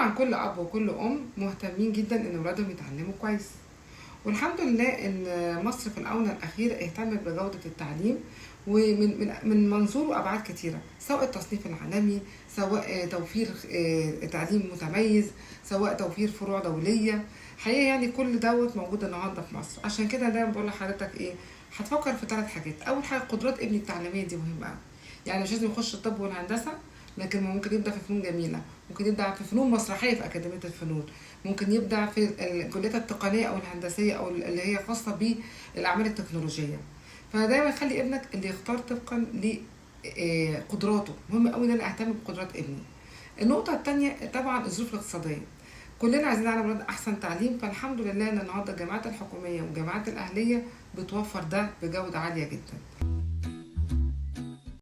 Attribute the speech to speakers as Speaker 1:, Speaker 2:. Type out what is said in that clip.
Speaker 1: طبعا كل اب وكل ام مهتمين جدا ان اولادهم يتعلموا كويس، والحمد لله ان مصر في الاونه الاخيره اهتمت بجوده التعليم، ومن منظور وابعاد كتيره، سواء التصنيف العالمي، سواء توفير تعليم متميز، سواء توفير فروع دوليه. حقيقه يعني كل دوت موجود النهارده في مصر. عشان كده دايما بقول لحضرتك ايه، هتفكر في 3 حاجات. اول حاجه قدرات ابني التعليميه دي مهمه قوي، يعني مش لازم يخش الطب والهندسه، لكن ممكن يبدأ في فنون جميلة، ممكن يبدأ في فنون مسرحية في أكاديمية الفنون، ممكن يبدأ في الكليات التقنية أو الهندسية أو اللي هي خاصة بالأعمال التكنولوجية. فدايما خلي ابنك اللي يختار طبقا لقدراته. مهم قوي ان انا اهتم بقدرات ابني. النقطة التانية طبعا الظروف الاقتصادية. كلنا عايزين نعلم ولاد احسن تعليم، فالحمد لله ان النهارده الجامعات الحكومية والجامعات الاهلية بتوفر ده بجودة عالية جدا.